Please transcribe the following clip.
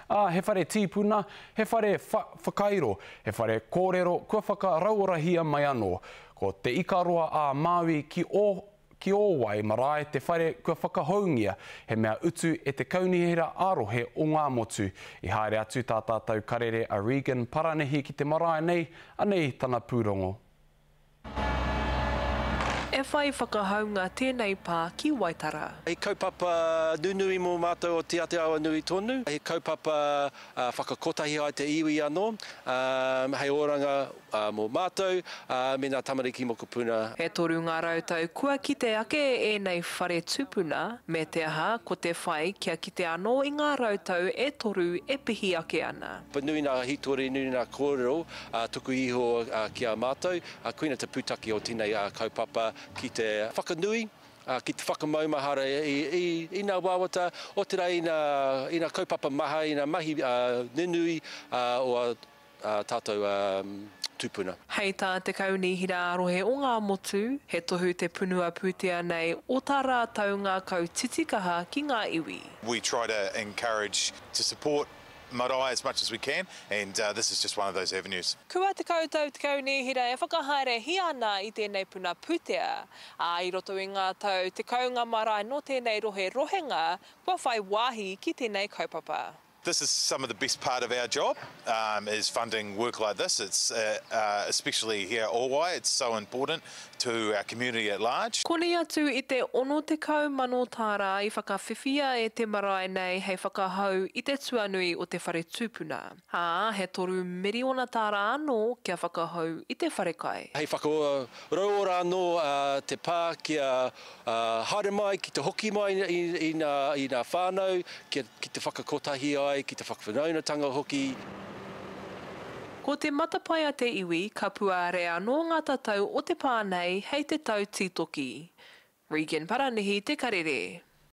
He whare tīpuna, he whare whakairo, he whare kōrero, kua whakarauarahia mai anō. Ko te ikaroa a Māui ki o wai marae te whare kua whakahaungia, he mea utu e te kaunihira arohe o ngā motu. I haere atu tā tātou karere a Regan Paranehi ki te marae nei, anei tana pūrongo. E whai whakahaunga tēnei pā ki Waitara. He kaupapa nunui mō mātou o te Aotearoa nui tonu. He kaupapa whakakotahi ai te iwi anō. Hei oranga mō mātou, me ngā tamariki mokopuna. He toru ngā rautau kua kite ake e nei whare tupuna, me te aha ko te whai kia kite anō i ngā rautau e toru e pihi ake ana. Pa nui ngā hitori, nui ngā kōrero, tuku iho ki a mātou, kuina te pūtaki o tēnei kaupapa ki te whakanui, ki te whakamaumahara i ngā wāwata, o te rei i ngā kaupapa maha, i ngā mahi nenui o tātou tupuna. Hei tā te kaunihira arohe o ngā motu, he tohu te punua pūtea nei o tā rātau ngā kautitikaha ki ngā iwi. We try to encourage to support marae as much as we can, and this is just one of those avenues. Kua te koutou te kaunihira e whakahaere hi ana i tēnei puna pūtea. I roto i ngā tau te kaunga marae no tēnei rohenga, kua whai wāhi ki tēnei kaupapa. This is some of the best part of our job, is funding work like this. It's especially here at Owai, it's so important to our community at large. Kone atu i te 60 mano tāra i whakawhiwhia e te marae nei hei whakahau i te tuanui o te whare tūpuna. He toru miriona tāra anō kia whakahau i te whare kai. Hei whakarauora anō te pā kia haere mai, ki te hoki mai i ngā whānau, ki te whakakotahi ai, ki te whakawhanaunatanga hoki. Ko te matapai a te iwi, ka puare anō ngā tatau o te pā nei hei te tau tītoki. Regan Paranehi, te karere.